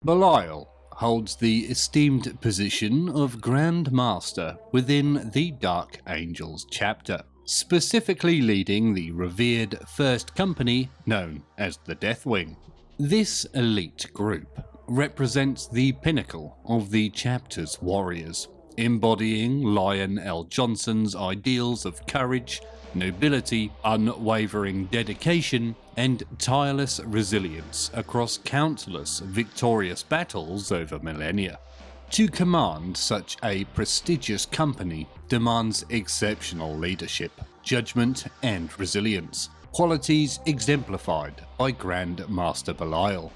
Belial holds the esteemed position of Grandmaster within the Dark Angels chapter, specifically leading the revered First Company known as the Deathwing. This elite group represents the pinnacle of the chapter's warriors, embodying Lion L. Johnson's ideals of courage, nobility, unwavering dedication, and tireless resilience across countless victorious battles over millennia. To command such a prestigious company demands exceptional leadership, judgment, and resilience, qualities exemplified by Grandmaster Belial.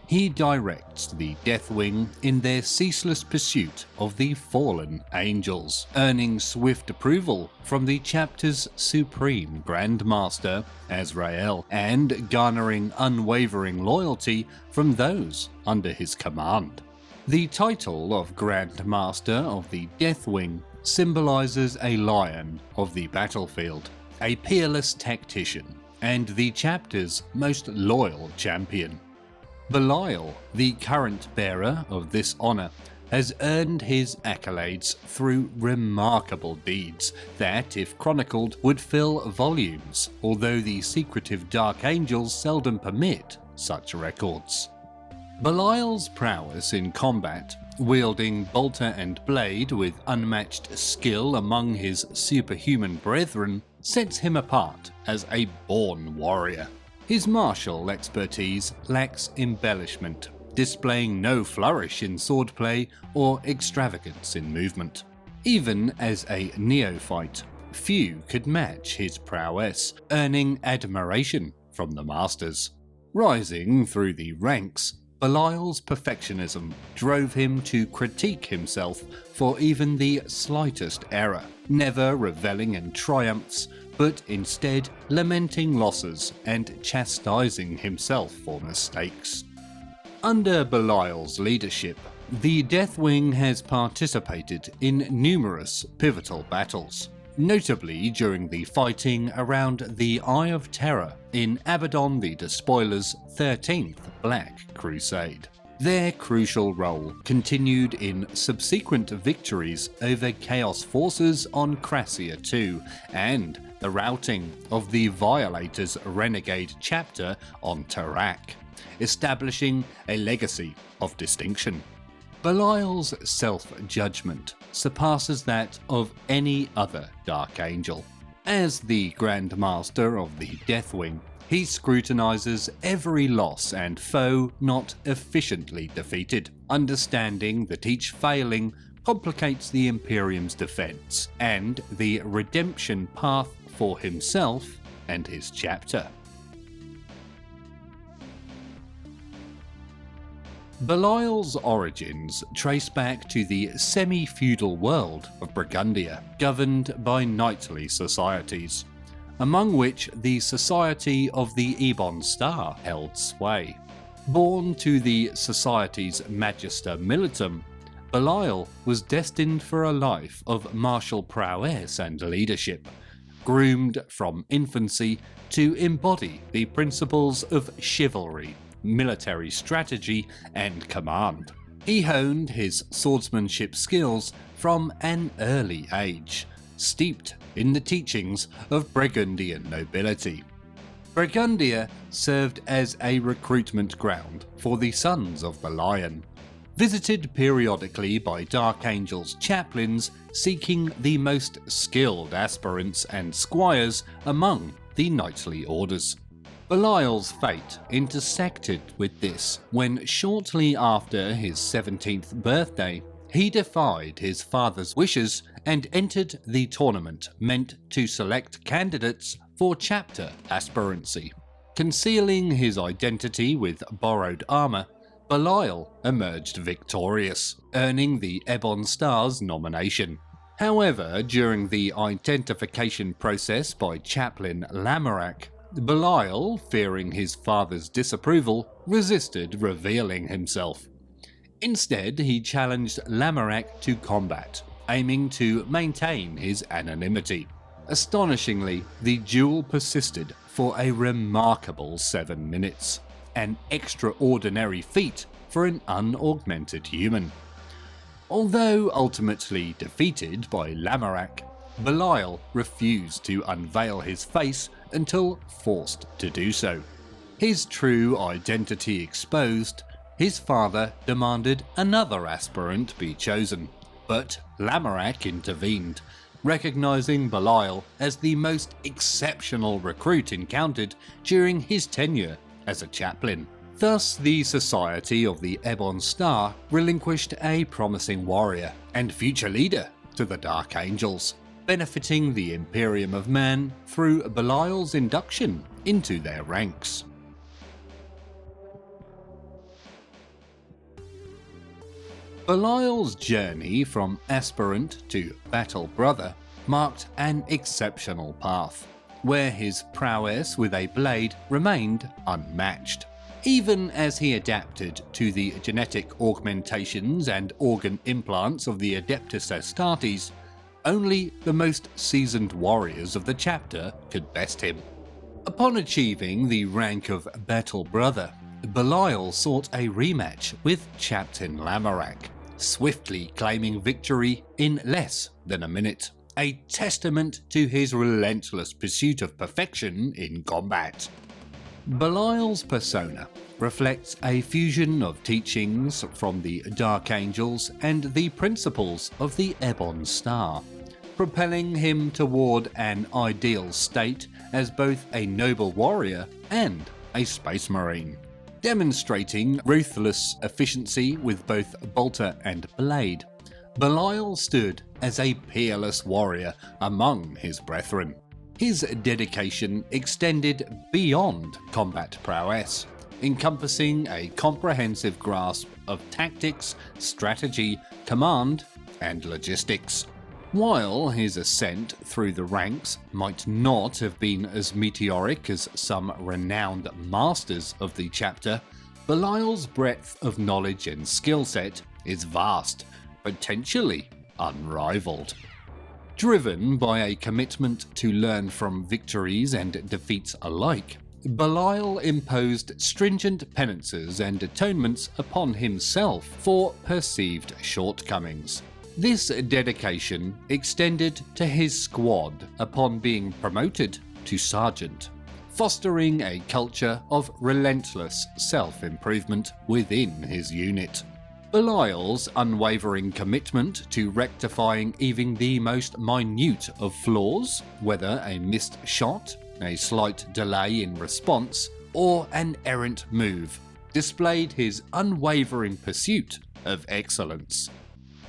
He directs the Deathwing in their ceaseless pursuit of the fallen angels, earning swift approval from the chapter's supreme Grandmaster, Azrael, and garnering unwavering loyalty from those under his command. The title of Grandmaster of the Deathwing symbolizes a lion of the battlefield, a peerless tactician, and the chapter's most loyal champion. Belial, the current bearer of this honor, has earned his accolades through remarkable deeds that, if chronicled, would fill volumes, although the secretive Dark Angels seldom permit such records. Belial's prowess in combat, wielding bolter and blade with unmatched skill among his superhuman brethren, sets him apart as a born warrior. His martial expertise lacks embellishment, displaying no flourish in swordplay or extravagance in movement. Even as a neophyte, few could match his prowess, earning admiration from the masters. Rising through the ranks, Belial's perfectionism drove him to critique himself for even the slightest error, never reveling in triumphs, but instead lamenting losses and chastising himself for mistakes. Under Belial's leadership, the Deathwing has participated in numerous pivotal battles, notably during the fighting around the Eye of Terror in Abaddon the Despoiler's 13th Black Crusade. Their crucial role continued in subsequent victories over Chaos forces on Crassia II and the routing of the Violators' renegade chapter on Tarak, establishing a legacy of distinction. Belial's self-judgment surpasses that of any other Dark Angel. As the Grandmaster of the Deathwing, he scrutinizes every loss and foe not efficiently defeated, understanding that each failing complicates the Imperium's defense and the redemption path for himself and his chapter. Belial's origins trace back to the semi-feudal world of Burgundia, governed by knightly societies, among which the Society of the Ebon Star held sway. Born to the society's Magister Militum, Belial was destined for a life of martial prowess and leadership, groomed from infancy to embody the principles of chivalry, military strategy, and command. He honed his swordsmanship skills from an early age, steeped in the teachings of Burgundian nobility. Burgundia served as a recruitment ground for the Sons of the Lion, visited periodically by Dark Angels chaplains seeking the most skilled aspirants and squires among the knightly orders. Belial's fate intersected with this when, shortly after his 17th birthday, he defied his father's wishes and entered the tournament meant to select candidates for chapter aspirancy. Concealing his identity with borrowed armor, Belial emerged victorious, earning the Ebon Star's nomination. However, during the identification process by Chaplain Lamorak, Belial, fearing his father's disapproval, resisted revealing himself. Instead, he challenged Lamorak to combat, aiming to maintain his anonymity. Astonishingly, the duel persisted for a remarkable 7 minutes, an extraordinary feat for an unaugmented human. Although ultimately defeated by Lamorak, Belial refused to unveil his face until forced to do so. His true identity exposed, his father demanded another aspirant be chosen, but Lamorak intervened, recognizing Belial as the most exceptional recruit encountered during his tenure as a chaplain. Thus, the Society of the Ebon Star relinquished a promising warrior and future leader to the Dark Angels, benefiting the Imperium of Man through Belial's induction into their ranks. Belial's journey from aspirant to battle brother marked an exceptional path, where his prowess with a blade remained unmatched. Even as he adapted to the genetic augmentations and organ implants of the Adeptus Astartes, only the most seasoned warriors of the chapter could best him. Upon achieving the rank of Battle Brother, Belial sought a rematch with Captain Lamorak, swiftly claiming victory in less than a minute, a testament to his relentless pursuit of perfection in combat. Belial's persona reflects a fusion of teachings from the Dark Angels and the principles of the Ebon Star, propelling him toward an ideal state as both a noble warrior and a space marine. Demonstrating ruthless efficiency with both bolter and blade, Belial stood as a peerless warrior among his brethren. His dedication extended beyond combat prowess, encompassing a comprehensive grasp of tactics, strategy, command, and logistics. While his ascent through the ranks might not have been as meteoric as some renowned masters of the chapter, Belial's breadth of knowledge and skill set is vast, potentially unrivaled. Driven by a commitment to learn from victories and defeats alike, Belial imposed stringent penances and atonements upon himself for perceived shortcomings. This dedication extended to his squad upon being promoted to sergeant, fostering a culture of relentless self-improvement within his unit. Belial's unwavering commitment to rectifying even the most minute of flaws, whether a missed shot, a slight delay in response, or an errant move, displayed his unwavering pursuit of excellence.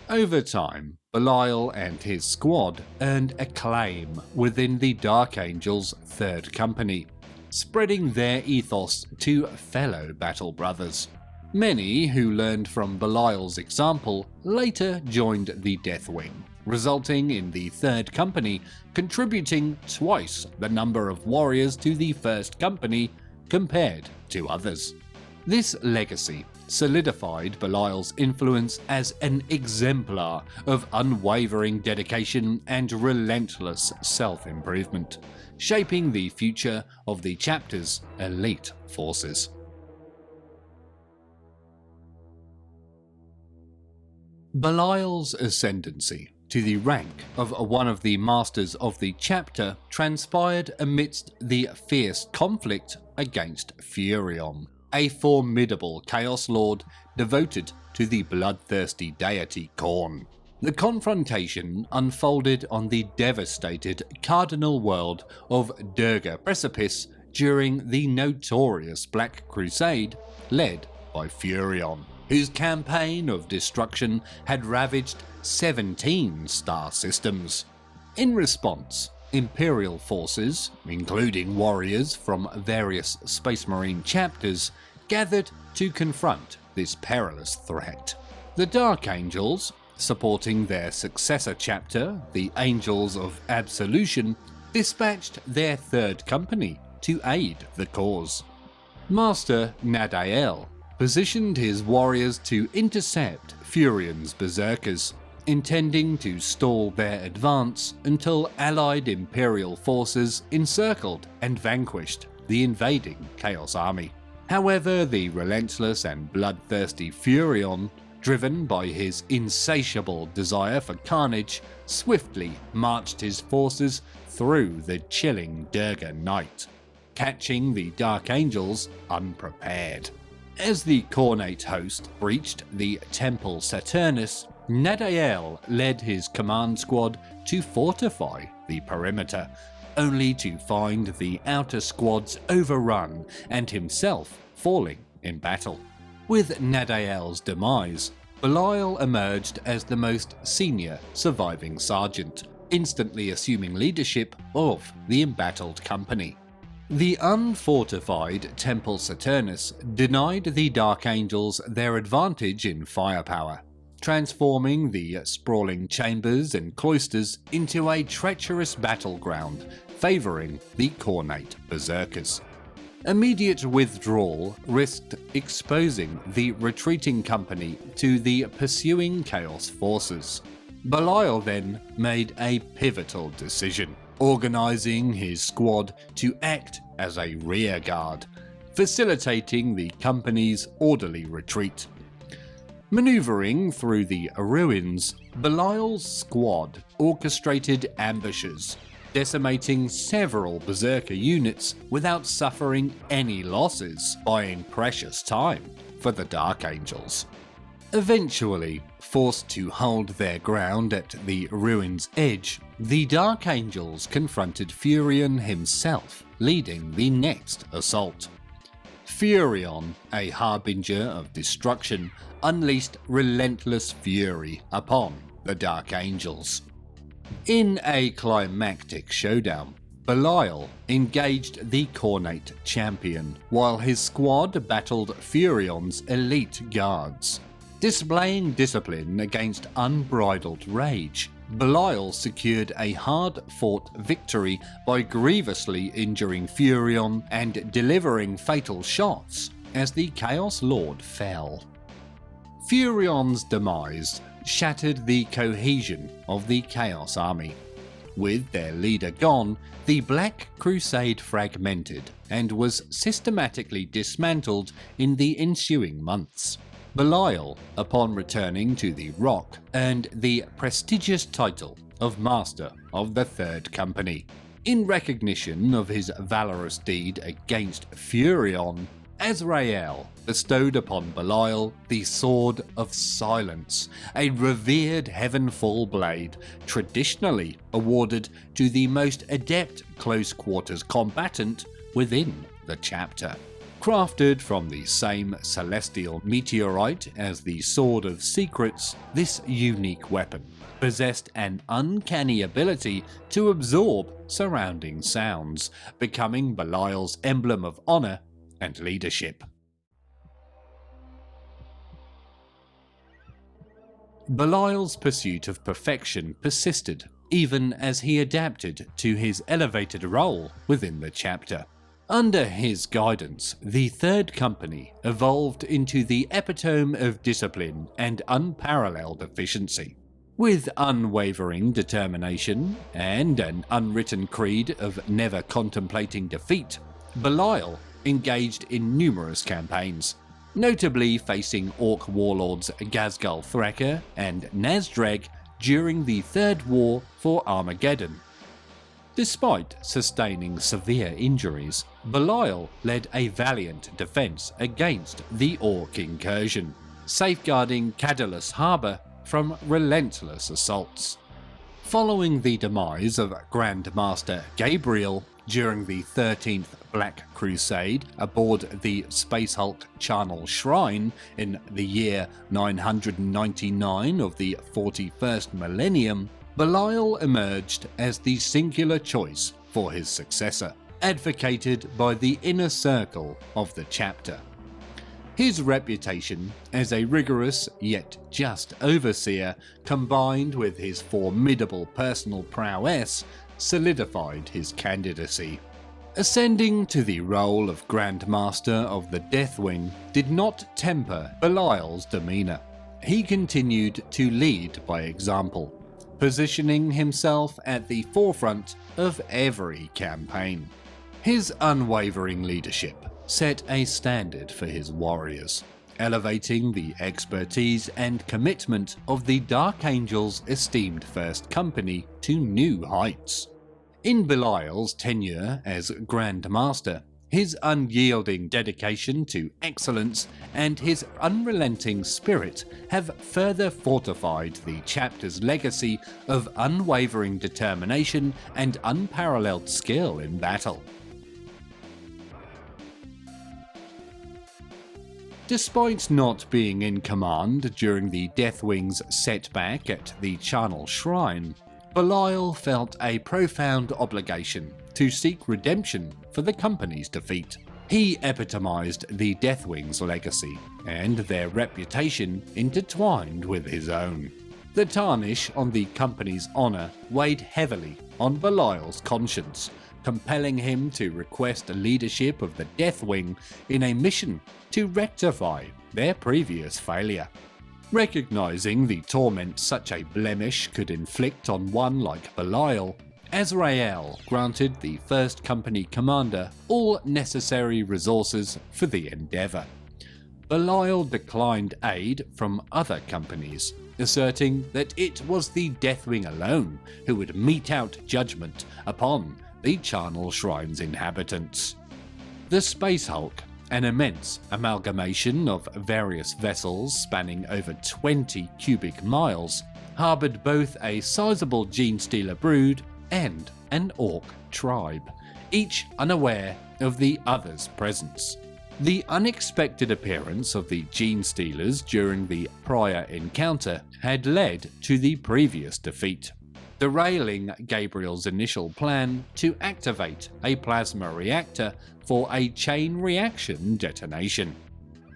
Over time, Belial and his squad earned acclaim within the Dark Angels' Third Company, spreading their ethos to fellow battle brothers. Many who learned from Belial's example later joined the Deathwing, resulting in the Third Company contributing twice the number of warriors to the First Company compared to others. This legacy solidified Belial's influence as an exemplar of unwavering dedication and relentless self-improvement, shaping the future of the chapter's elite forces. Belial's ascendancy to the rank of one of the masters of the chapter transpired amidst the fierce conflict against Furion, a formidable Chaos Lord devoted to the bloodthirsty deity Khorne. The confrontation unfolded on the devastated cardinal world of Durga Precipice during the notorious Black Crusade led by Furion, whose campaign of destruction had ravaged 17 star systems. In response, Imperial forces, including warriors from various Space Marine chapters, gathered to confront this perilous threat. The Dark Angels, supporting their successor chapter, the Angels of Absolution, dispatched their Third Company to aid the cause. Master Nadael positioned his warriors to intercept Furion's berserkers, intending to stall their advance until allied Imperial forces encircled and vanquished the invading Chaos Army. However, the relentless and bloodthirsty Furion, driven by his insatiable desire for carnage, swiftly marched his forces through the chilling Durga night, catching the Dark Angels unprepared. As the Cornate host breached the Temple Saturnus, Nadael led his command squad to fortify the perimeter, only to find the outer squads overrun and himself falling in battle. With Nadael's demise, Belial emerged as the most senior surviving sergeant, instantly assuming leadership of the embattled company. The unfortified Temple Saturnus denied the Dark Angels their advantage in firepower, transforming the sprawling chambers and cloisters into a treacherous battleground, favouring the Cornate berserkers. Immediate withdrawal risked exposing the retreating company to the pursuing Chaos forces. Belial then made a pivotal decision, organising his squad to act as a rearguard, facilitating the company's orderly retreat. Manoeuvring through the ruins, Belial's squad orchestrated ambushes, decimating several berserker units without suffering any losses, buying precious time for the Dark Angels. Eventually, forced to hold their ground at the ruins' edge, the Dark Angels confronted Furion himself, leading the next assault. Furion, a harbinger of destruction, unleashed relentless fury upon the Dark Angels. In a climactic showdown, Belial engaged the Cornate champion, while his squad battled Furion's elite guards. Displaying discipline against unbridled rage, Belial secured a hard-fought victory by grievously injuring Furion and delivering fatal shots as the Chaos Lord fell. Furion's demise shattered the cohesion of the Chaos Army. With their leader gone, the Black Crusade fragmented and was systematically dismantled in the ensuing months. Belial, upon returning to the Rock, earned the prestigious title of Master of the Third Company. In recognition of his valorous deed against Furion, Azrael bestowed upon Belial the Sword of Silence, a revered heavenfall blade traditionally awarded to the most adept close-quarters combatant within the chapter. Crafted from the same celestial meteorite as the Sword of Secrets, this unique weapon possessed an uncanny ability to absorb surrounding sounds, becoming Belial's emblem of honor and leadership. Belial's pursuit of perfection persisted, even as he adapted to his elevated role within the chapter. Under his guidance, the Third Company evolved into the epitome of discipline and unparalleled efficiency. With unwavering determination and an unwritten creed of never contemplating defeat, Belial engaged in numerous campaigns, notably facing Orc warlords Ghazghkull Thraka and Nazdrag during the Third War for Armageddon. Despite sustaining severe injuries, Belial led a valiant defense against the Orc incursion, safeguarding Cadalus Harbour from relentless assaults. Following the demise of Grandmaster Gabriel during the 13th Black Crusade aboard the Space Hulk Charnel Shrine in the year 999 of the 41st millennium, Belial emerged as the singular choice for his successor, advocated by the inner circle of the chapter. His reputation as a rigorous yet just overseer, combined with his formidable personal prowess, solidified his candidacy. Ascending to the role of Grandmaster of the Deathwing did not temper Belial's demeanour. He continued to lead by example, positioning himself at the forefront of every campaign. His unwavering leadership, set a standard for his warriors, elevating the expertise and commitment of the Dark Angel's esteemed First Company to new heights. In Belial's tenure as Grandmaster, his unyielding dedication to excellence and his unrelenting spirit have further fortified the chapter's legacy of unwavering determination and unparalleled skill in battle. Despite not being in command during the Deathwing's setback at the Charnel Shrine, Belial felt a profound obligation to seek redemption for the company's defeat. He epitomized the Deathwing's legacy, and their reputation intertwined with his own. The tarnish on the company's honor weighed heavily on Belial's conscience, compelling him to request leadership of the Deathwing in a mission to rectify their previous failure. Recognizing the torment such a blemish could inflict on one like Belial, Azrael granted the First Company commander all necessary resources for the endeavor. Belial declined aid from other companies, asserting that it was the Deathwing alone who would mete out judgment upon the Charnel Shrine's inhabitants. The Space Hulk, an immense amalgamation of various vessels spanning over 20 cubic miles, harboured both a sizable Genestealer brood and an Orc tribe, each unaware of the other's presence. The unexpected appearance of the Genestealers during the prior encounter had led to the previous defeat, derailing Gabriel's initial plan to activate a plasma reactor for a chain reaction detonation.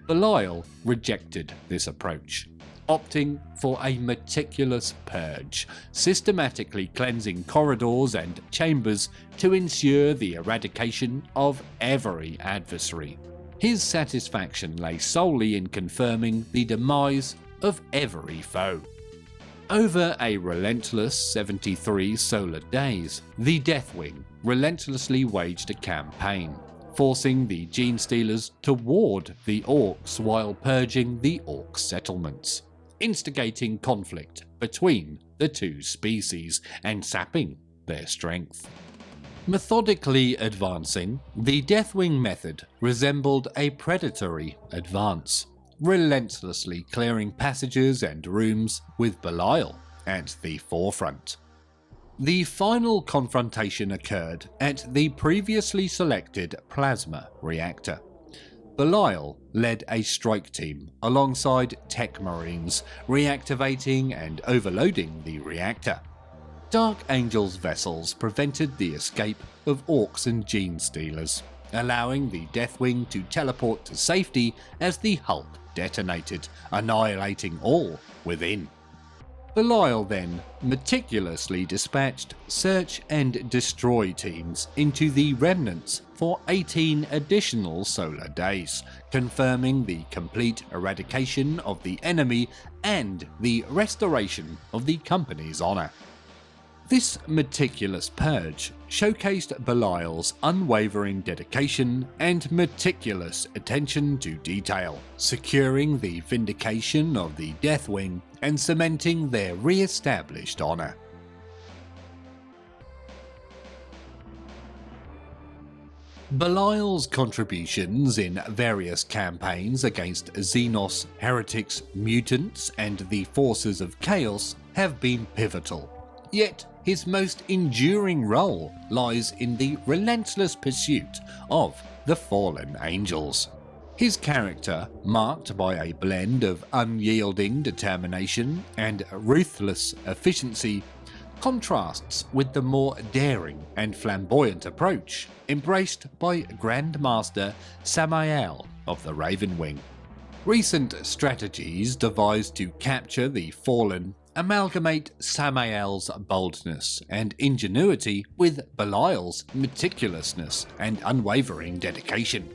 Belial rejected this approach, opting for a meticulous purge, systematically cleansing corridors and chambers to ensure the eradication of every adversary. His satisfaction lay solely in confirming the demise of every foe. Over a relentless 73 solar days, the Deathwing relentlessly waged a campaign, forcing the Genestealers to ward the Orcs while purging the Orc settlements, instigating conflict between the two species and sapping their strength. Methodically advancing, the Deathwing method resembled a predatory advance, relentlessly clearing passages and rooms with Belial at the forefront. The final confrontation occurred at the previously selected plasma reactor. Belial led a strike team alongside Tech Marines, reactivating and overloading the reactor. Dark Angel's vessels prevented the escape of Orcs and Genestealers, allowing the Deathwing to teleport to safety as the Hulk detonated, annihilating all within. Belial then meticulously dispatched search and destroy teams into the remnants for 18 additional solar days, confirming the complete eradication of the enemy and the restoration of the company's honor. This meticulous purge showcased Belial's unwavering dedication and meticulous attention to detail, securing the vindication of the Deathwing and cementing their re-established honor. Belial's contributions in various campaigns against Xenos, heretics, mutants, and the forces of chaos have been pivotal. Yet, his most enduring role lies in the relentless pursuit of the fallen angels. His character, marked by a blend of unyielding determination and ruthless efficiency, contrasts with the more daring and flamboyant approach embraced by Grandmaster Samael of the Raven Wing. Recent strategies devised to capture the fallen amalgamate Samael's boldness and ingenuity with Belial's meticulousness and unwavering dedication.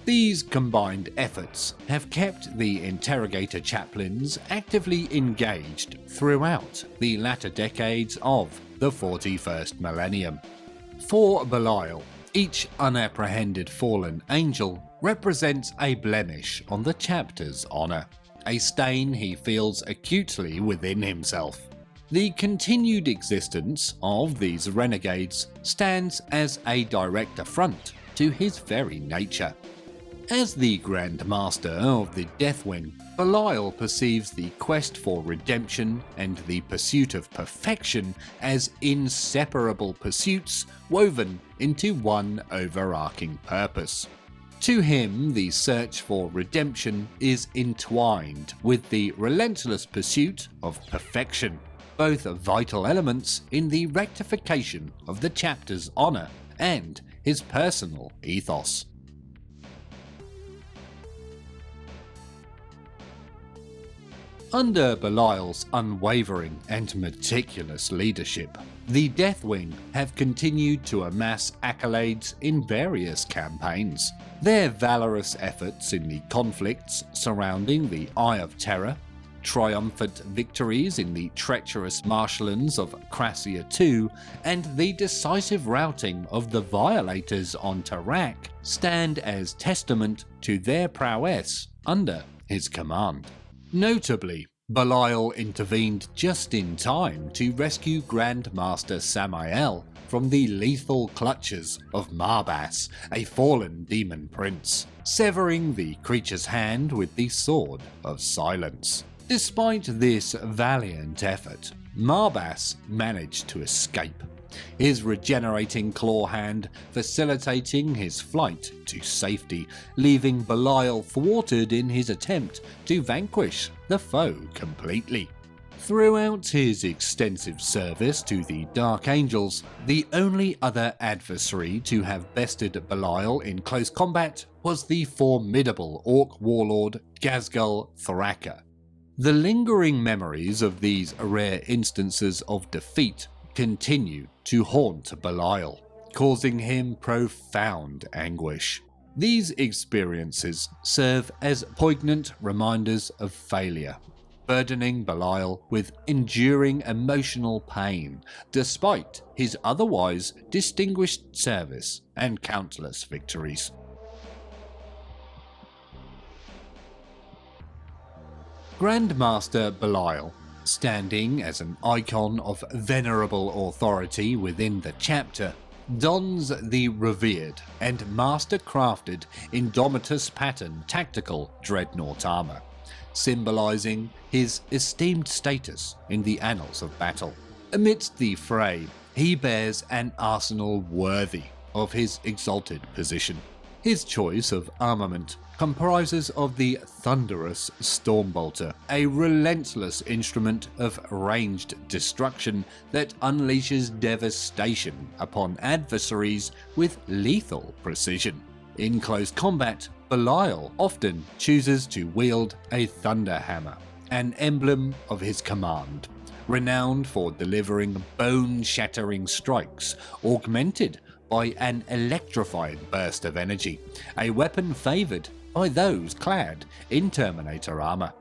These combined efforts have kept the interrogator chaplains actively engaged throughout the latter decades of the 41st millennium. For Belial, Each unapprehended fallen angel represents a blemish on the chapter's honour, a stain he feels acutely within himself. The continued existence of these renegades stands as a direct affront to his very nature. As the Grandmaster of the Deathwing, Belial perceives the quest for redemption and the pursuit of perfection as inseparable pursuits woven into one overarching purpose. To him, the search for redemption is entwined with the relentless pursuit of perfection, both vital elements in the rectification of the chapter's honour and his personal ethos. Under Belial's unwavering and meticulous leadership, the Deathwing have continued to amass accolades in various campaigns. Their valorous efforts in the conflicts surrounding the Eye of Terror, triumphant victories in the treacherous marshlands of Crassia II, and the decisive routing of the Violators on Tarak stand as testament to their prowess under his command. Notably, Belial intervened just in time to rescue Grandmaster Samael from the lethal clutches of Marbas, a fallen demon prince, severing the creature's hand with the Sword of Silence. Despite this valiant effort, Marbas managed to escape, his regenerating claw hand facilitating his flight to safety, leaving Belial thwarted in his attempt to vanquish the foe completely. Throughout his extensive service to the Dark Angels, the only other adversary to have bested Belial in close combat was the formidable Orc warlord Ghazghkull Thraka. The lingering memories of these rare instances of defeat continue to haunt Belial, causing him profound anguish. These experiences serve as poignant reminders of failure, burdening Belial with enduring emotional pain despite his otherwise distinguished service and countless victories. Grandmaster Belial, standing as an icon of venerable authority within the chapter, dons the revered and master-crafted Indomitus pattern tactical dreadnought armor, symbolizing his esteemed status in the annals of battle. Amidst the fray, he bears an arsenal worthy of his exalted position. His choice of armament comprises of the thunderous Stormbolter, a relentless instrument of ranged destruction that unleashes devastation upon adversaries with lethal precision. In close combat, Belial often chooses to wield a Thunderhammer, an emblem of his command, renowned for delivering bone-shattering strikes, augmented by an electrifying burst of energy, a weapon favoured by those clad in Terminator armour.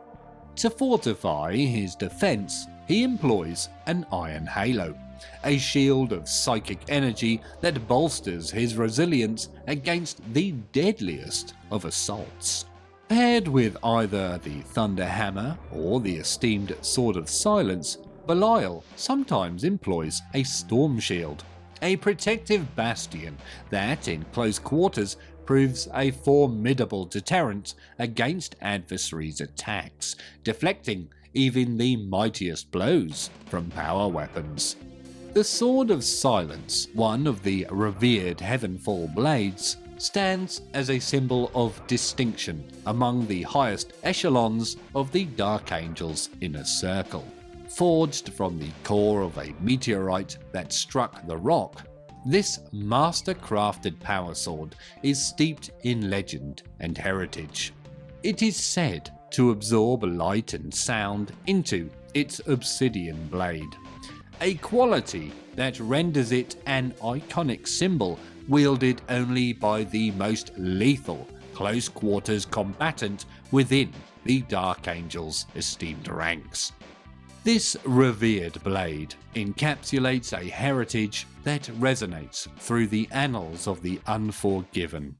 To fortify his defence, he employs an Iron Halo, a shield of psychic energy that bolsters his resilience against the deadliest of assaults. Paired with either the Thunderhammer or the esteemed Sword of Silence, Belial sometimes employs a Storm Shield, a protective bastion that, in close quarters, proves a formidable deterrent against adversaries' attacks, deflecting even the mightiest blows from power weapons. The Sword of Silence, one of the revered Heavenfall blades, stands as a symbol of distinction among the highest echelons of the Dark Angels' inner circle. Forged from the core of a meteorite that struck the rock, this master-crafted power sword is steeped in legend and heritage. It is said to absorb light and sound into its obsidian blade, a quality that renders it an iconic symbol wielded only by the most lethal close-quarters combatant within the Dark Angel's esteemed ranks. This revered blade encapsulates a heritage that resonates through the annals of the unforgiven.